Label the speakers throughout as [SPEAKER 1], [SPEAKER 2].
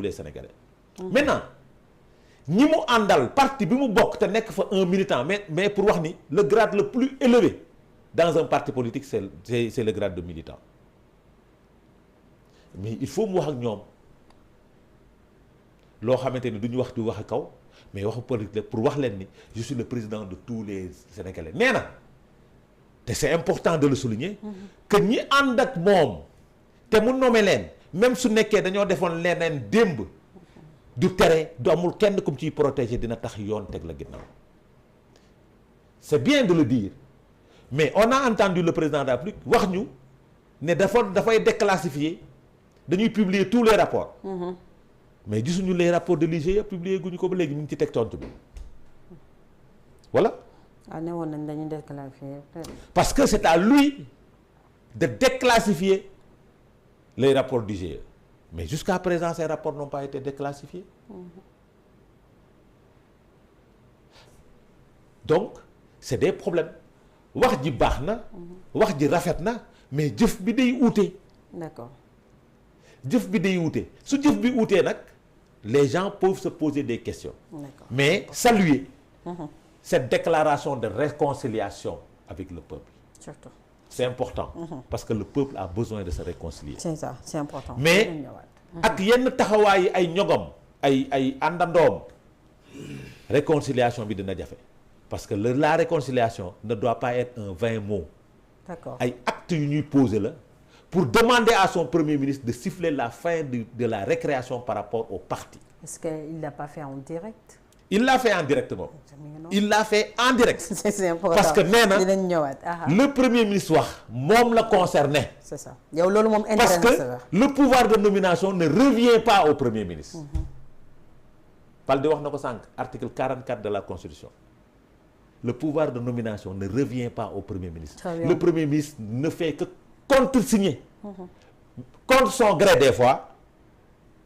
[SPEAKER 1] les Sénégalais. Maintenant ñi mu àndal parti bi mu bokk te nekk fa un militant mais pour wax ni le grade le plus élevé dans un parti politique c'est le grade de militant mais il faut mu wax ak ñoom loo xamante ni du ñu wax di wax kaw mais waxu politique pour wax leen ni je suis le président de tous les Sénégalais nee na te c'est important de le souligner que ñi ànd ak moom te mu nommé leen même su nekkee dañoo defoon leneen démb du tere du amul kenn comme ciy protéger dina tax yoon teg la ginnaaw c'est bien de le dire mais on a entendu le président de la République wax ñu ne dafay déclassifier dañuy publier tous les rapports mais gisuñu les rapports de l'IGE publier guñu ko ba léegi ñu ngi ci teg tontu bi voilà.
[SPEAKER 2] ne woon nañ dañuy déclassifier.
[SPEAKER 1] parce que c'est à lui de déclassifier les rapports d'IGE mais jusqu'à présent ces rapports n'ont pas été déclassifiés. Donc c'est des problèmes wax ji baax na. wax ji rafet na mais jëf bi day uute.
[SPEAKER 2] D'accord.
[SPEAKER 1] jëf bi day uute su jëf bi uutee nag les gens peuvent se poser des questions.
[SPEAKER 2] D'accord.
[SPEAKER 1] Mais saluer cette déclaration de réconciliation avec le peuple.
[SPEAKER 2] Surtout.
[SPEAKER 1] C'est important. Parce que le peuple a besoin de se réconcilier.
[SPEAKER 2] C'est ça, c'est important.
[SPEAKER 1] Mais ak yenn taxawaay yi ay ñogom ay àndandoom réconciliation bi dina jafe parce que la réconciliation ne doit pas être un vain mot.
[SPEAKER 2] D'accord.
[SPEAKER 1] ay actes yu ñuy poser la pour demander à son premier ministre de siffler la fin de la récréation par rapport au parti.
[SPEAKER 2] Est-ce qu'il l'a pas fait en direct?
[SPEAKER 1] Il l'a fait en direct moom. Il l'a fait en direct.
[SPEAKER 2] C'est important.
[SPEAKER 1] Parce que nee na
[SPEAKER 2] dinañ ñëwaat.
[SPEAKER 1] le premier ministre wax moom la concerné.
[SPEAKER 2] C'est ça yow loolu moom
[SPEAKER 1] parce
[SPEAKER 2] intéressant
[SPEAKER 1] que
[SPEAKER 2] la.
[SPEAKER 1] le pouvoir de nomination ne revient pas au premier ministre. Balde wax na ko sànq article 44 de la Constitution. Le pouvoir de nomination ne revient pas au premier ministre. Le premier ministre ne fait que contresigner. Contre son gré des fois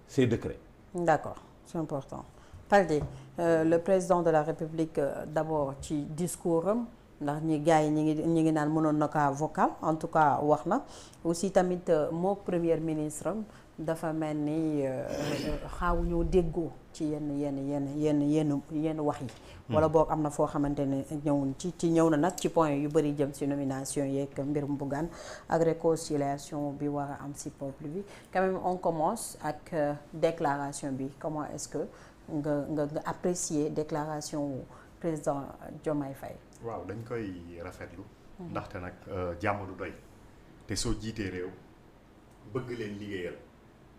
[SPEAKER 1] ses décrets.
[SPEAKER 2] D'accord, c'est important. Balde le président de la République d'abord ci discours am ndax ñi gars yi ñi ngi naan mënoon na kaa vocal en tout cas wax na aussi tamit moo premier ministre am dafa mel ni xaaw ñoo déggoo ci yenn wax yi. wala boog am na foo xamante ne ñëwuñ ci ñëw na nag ci point yu bëri jëm ci nomination yeeg mbirum Bougane ak réconciliation bi war a am ci peuple bi quand même on commence ak déclaration bi comment est-ce que nga apprécier déclaration président Diomaye Faye.
[SPEAKER 3] waaw dañ koy rafetlu. ndaxte nag jàmm du doy te soo jiitee réew bëgg leen liggéeyal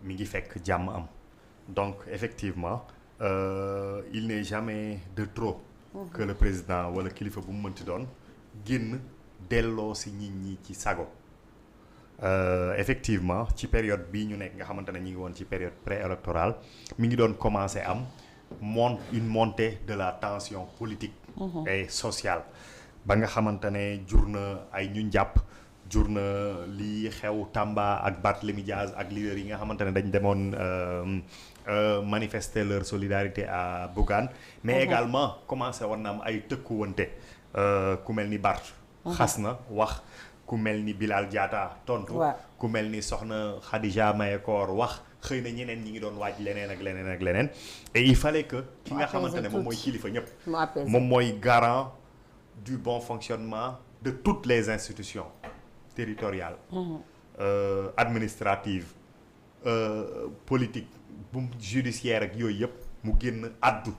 [SPEAKER 3] mi ngi fekk jàmm am donc effectivement il n'est jamais de trop que le président wala kilifa bu mu mënti doon génn delloo si nit ñi ci sago effectivement ci période bii ñu nekk nga xamante ne ñu ngi woon ci période préélectorale mi ngi doon commencer am une montée de la tension politique et sociale ba nga xamante ne jur na ay ñu jàpp jur na li xew Tamba ak Barthélémy Diaz ak leader yi nga xamante ne dañ demoon manifester leur solidarité à Bougane mais également commencé woon na am ay tëkkuwante ku mel ni Bart xas na wax ku mel ni Bilal Diatta tontu ku mel ni soxna Khadija Mayekor wax xëy na ñeneen ñi ngi doon waaj leneen ak leneen ak leneen et il fallait que ki nga xamante ne moom mooy kilifa ñëpp moom mooy garant du bon fonctionnement de toutes les institutions territoriales administratives politique bu judiciaire ak yooyu yëpp mu génn addu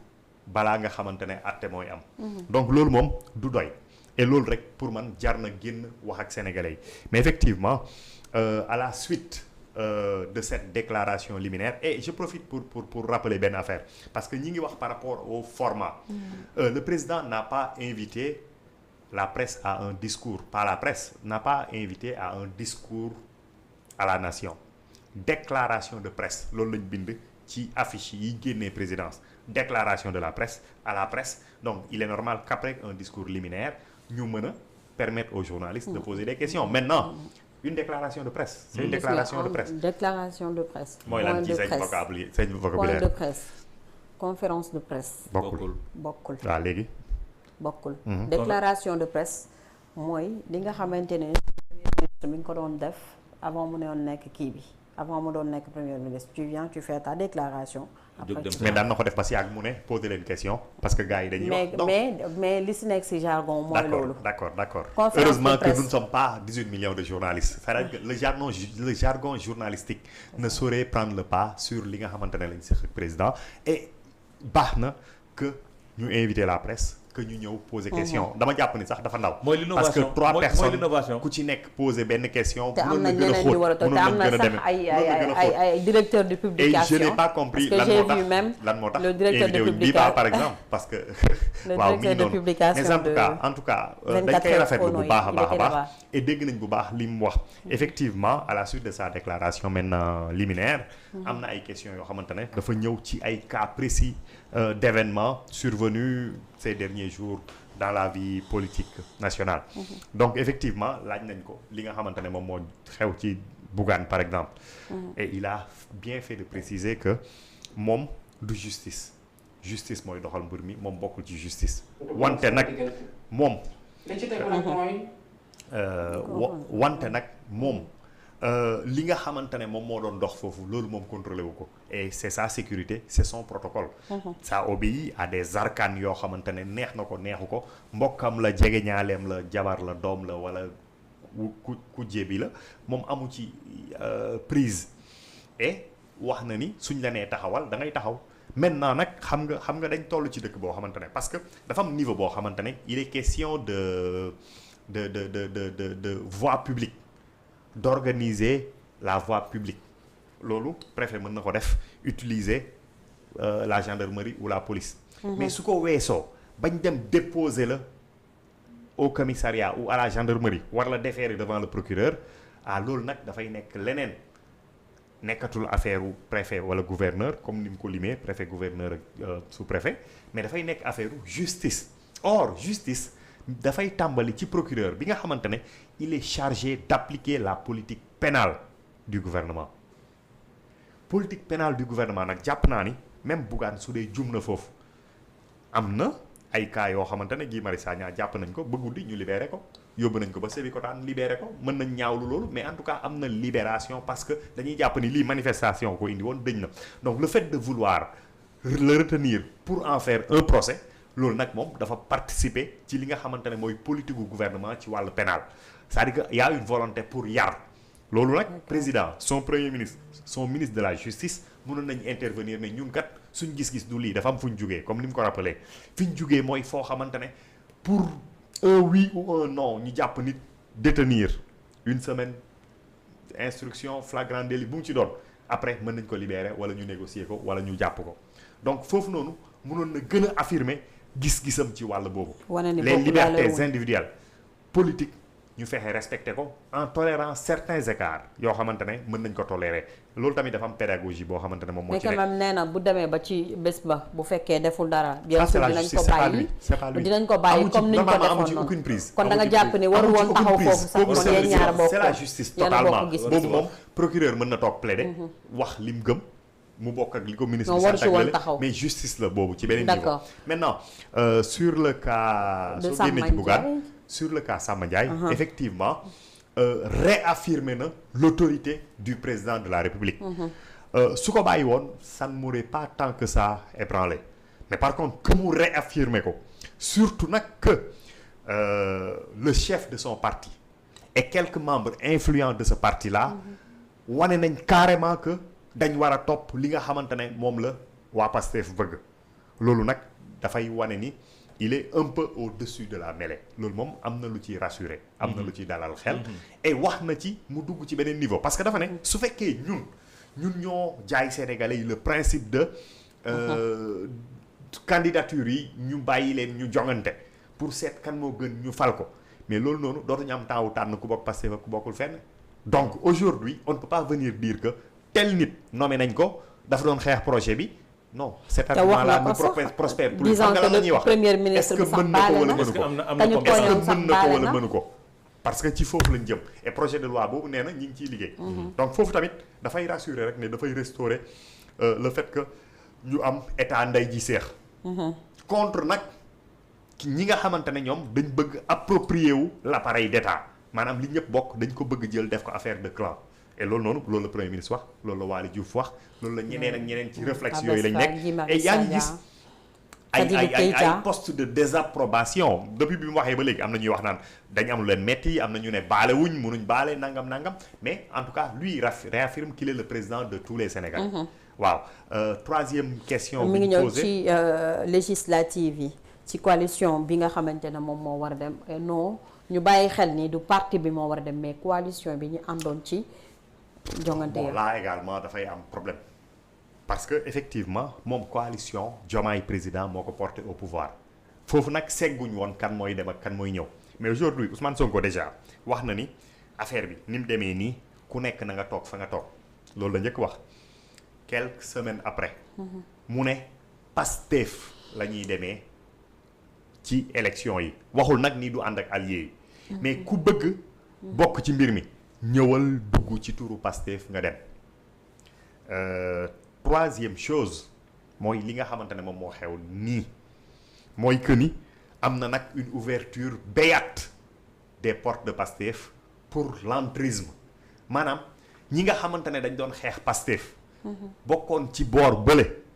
[SPEAKER 3] balaa nga xamante ne atte mooy am donc loolu moom du doy et loolu rek pour man jar na génn wax ak sénégalais yi mais effectivement à la suite de cette déclaration liminaire et je profite pour rappeler benn affaire parce que ñi ngi wax par rapport au format le président n'a pas invité la presse à un discours pas la presse n'a pas invité à un discours à la nation déclaration de presse loolu lañ bind ci affiche yi génnee présidence déclaration de la presse à la presse donc il est normal qu'après un discours liminaire ñu mën a permettre aux journalistes de poser des questions maintenant une déclaration de presse c'est une déclaration de presse
[SPEAKER 2] déclaration de presse
[SPEAKER 3] mooy lan ci seen vocabulaire
[SPEAKER 2] point de presse conférence de presse bokkul
[SPEAKER 3] waaw léegi
[SPEAKER 2] bokkul déclaration de presse mooy li nga xamante ne mi ngi ko doon def avant mu ne woon nekk kii bi avant mu doon nekk premier ministre tu viens tu fais ta déclaration. après
[SPEAKER 3] mais daan na ko def parce que yàgg mu ne poser leen question parce que gars yi dañuy wax. donc
[SPEAKER 2] mais li si nekk si jargon mooy loolu.
[SPEAKER 3] d'accord
[SPEAKER 2] conférence
[SPEAKER 3] heureusement
[SPEAKER 2] de
[SPEAKER 3] que
[SPEAKER 2] presse.
[SPEAKER 3] nous ne sommes pas 18 millions de journalistes c'est-à-dire que le jargon journalistique ne saurait prendre le pas sur li nga xamante ne lañ seq ak président et baax na que ñu inviter la presse que ñu ñëw poser question dama jàpp ni sax dafa ndaw.
[SPEAKER 1] mooy l'innovation
[SPEAKER 3] parce que 3
[SPEAKER 1] mooy
[SPEAKER 3] personnes
[SPEAKER 1] l'innovation.
[SPEAKER 3] ku ci nekk poser benn question.
[SPEAKER 2] te am na
[SPEAKER 3] mënoon na gën a
[SPEAKER 2] ñeneen ñu war a
[SPEAKER 3] xóot
[SPEAKER 2] toog te am na sax ay directeur de
[SPEAKER 3] et
[SPEAKER 2] publication.
[SPEAKER 3] je n'ai pas compris
[SPEAKER 2] parce que j'ai vu même
[SPEAKER 3] lan moo tax
[SPEAKER 2] le directeur de
[SPEAKER 3] invité wuñ Biba par exemple parce que.
[SPEAKER 2] le
[SPEAKER 3] waaw
[SPEAKER 2] directeur de
[SPEAKER 3] noonu
[SPEAKER 2] publication
[SPEAKER 3] mais en tout cas dañ koy rafetlu bu baax a baax a baax et dégg nañ bu baax li mu wax effectivement à la suite de sa déclaration maintenant liminaire am na ay questions yoo xamante ne dafa ñëw ci ay cas précis d'événements survenus ces derniers jours dans la vie politique nationale donc effectivement laaj nañ ko li nga xamante ne moom moo xew ci Bougane par exemple et il a bien fait de préciser que moom du justice mooy doxal mbir mi moom bokkul ci justice wante nag moom wante nag moom li nga xamante ne moom moo doon dox foofu loolu moom contrôlé wu ko et c'est sa sécurité c'est son protocole ça obéit à des arcanes yoo xamante ne neex na ko neexu ko mbokkam la jegeñaaleem la jabar la doom la wala ku jébi la moom amu ci prise et wax na ni suñ la nee taxawal da ngay taxaw maintenant nag xam nga dañ toll ci dëkk boo xamante ne parce que dafa am niveau boo xamante ne il est question de voie publique d'organiser la voie publique loolu préfet mën na ko def utiliser la gendarmerie ou la police mais su ko weesoo bañ dem déposer la au commissariat ou à la gendarmerie war la déférer devant le procureur loolu nag dafay nekk leneen nekkatul affaire u préfet wala gouverneur comme ni mu ko limee préfet gouverneur ak sous-préfet mais dafay nekk affaire u justice or justice dafay tàmbali ci procureur bi nga xamante ne il est chargé d'appliquer la politique pénale du gouvernement politique pénale du gouvernement nag jàpp naa ni même Bougane su dee jum na foofu am na ay cas yoo xamante ne Guy Marius Sagna jàpp nañ ko ba guddi ñu libéré ko yóbbu nañ ko ba Sébikotane libéré ko mën nañ ñaawlu loolu mais en tout cas am na libération parce que dañuy jàpp ni lii manifestation ko indi woon dëñ na donc le fait de vouloir le retenir pour en faire un procès loolu nag moom dafa participer ci li nga xamante ne mooy politique gu gouvernement ci wàllu pénal c'est-à-dire que y a une volonté pour yar loolu nag président son premier ministre son ministre de la justice mënoon nañ intervenir ne ñun kat suñ gis-gis du lii dafa am fu ñu jugee comme ni mu ko rappelé fi ñu jugee mooy foo xamante ne pour un oui ou un non ñu jàpp nit détenir une semaine instruction flagrant délit bu mu ci doon après mën nañ ko libérer wala ñu négocier ko wala ñu jàpp ko donc foofu noonu mënoon na gën a affirmer gis-gisam ci wàll boobu les libertés individuelles politiques ñu fexe respecté ko en tolérant certains écarts yoo xamante ne mën nañ ko tolérer loolu tamit dafa am pédagogie boo xamante ne moom moo ci nekk.
[SPEAKER 2] mais quand même nee na bu demee ba ci bés ba bu fekkee deful dara. bien sûr dinañ ko bàyyi dinañ ko bàyyi comme ni ñu ko defoon noonu
[SPEAKER 3] aucune prise.
[SPEAKER 2] kon da nga jàpp ni waru woon taxaw foofu sax kon yéen ñaar bokk
[SPEAKER 3] c'est la justice totalement boobu moom procureur mën na toog plaider wax lim gëm mu bokk ak li ko ministre bi taxaw mais justice la boobu ci beneen niveau. maintenant sur le cas soo génnee ci Bougane sur le cas Samba Ndiaye effectivement réaffirmer na l'autorité du président de la République su ko bàyyi woon ça ne m'aurait pas tant que ça ébranlé mais par contre que mu réaffirmer ko surtout nag que le chef de son parti et quelques membres influents de ce parti là wane nañ carrément que dañ war a topp li nga xamante ne moom la waa Pastef bëgg loolu nag dafay wane ni il est un peu au-dessus de la mêlée loolu moom am na lu ciy rassurer am na lu ciy dalal xel et wax na ci mu dugg ci beneen niveau parce que dafa ne su fekkee ñun ñoo jaay Sénégalais yi le principe de candidature yi ñu bàyyi leen ñu jongante pour seet kan moo gën ñu fal ko mais loolu noonu dootuñu am temps wu tànn ku bokk Pastef ak ku bokkul fenn donc aujourd'hui on ne peut pas venir dire que tel nit nommé nañ ko dafa doon xeex projet bi non cet argument-là ne prospère plus xam nga lan la ñuy wax
[SPEAKER 2] premier ministre
[SPEAKER 3] est-ce que mën na ko wala mënu ko est-ce que mën na ko wala mënu ko parce que ci foofu lañ jëm et projet de loi boobu nee na ñi ngi ciy liggéey donc foofu tamit dafay rassurer rek ne dafay restaurer le fait que ñu am état nday ji seex contre nag ñi nga xamante ne ñoom dañ bëgg approprier wu l'appareil d'état maanaam li ñëpp bokk dañ ko bëgg jël def ko affaire de clan et loolu noonu loolu la premier ministre wax loolu la Waly Diouf wax loolu la ñeneen ak ñeneen ci réflexe yooyu lañ nekk et yaa ngi gis ay poste de désapprobation depuis bi mu waxee ba léegi am na ñuy wax naan dañ am lu leen metti am na ñu ne baale wuñ mënuñ baale nangam mais en tout cas lui réaffirme qu'il est le président de tous les Sénégalais. waaw troisième question
[SPEAKER 2] mi ngi ñëw ci législative yi ci coalition bi nga xamante ne moom moo war a dem non ñu bàyyi xel ni du parti bi moo war a dem mais coalition bi ñu àndoon ci jongante
[SPEAKER 3] bon là également dafay am problème parce que effectivement moom coalition Diomaye président moo ko porté au pouvoir foofu nag segguñ woon kan mooy dem ak kan mooy ñëw mais aujourd'hui Ousmane Sonko déjà wax na ni affaire bi ni mu demee nii ku nekk na nga toog fa nga toog loolu la njëkk wax quelques semaines après mu ne Pastef la ñuy demee ci élection yi waxul nag ni du ànd ak alliés yi mais ku bëgg bokk ci mbir mi ñëwal dugg ci turu Pastef nga dem troisième chose mooy li nga xamante ne moom moo xew nii mooy que ni am na nag une ouverture béate des portes de Pastef pour l'entrisme maanaam ñi nga xamante ne dañ doon xeex Pastef bokkoon ci boor bële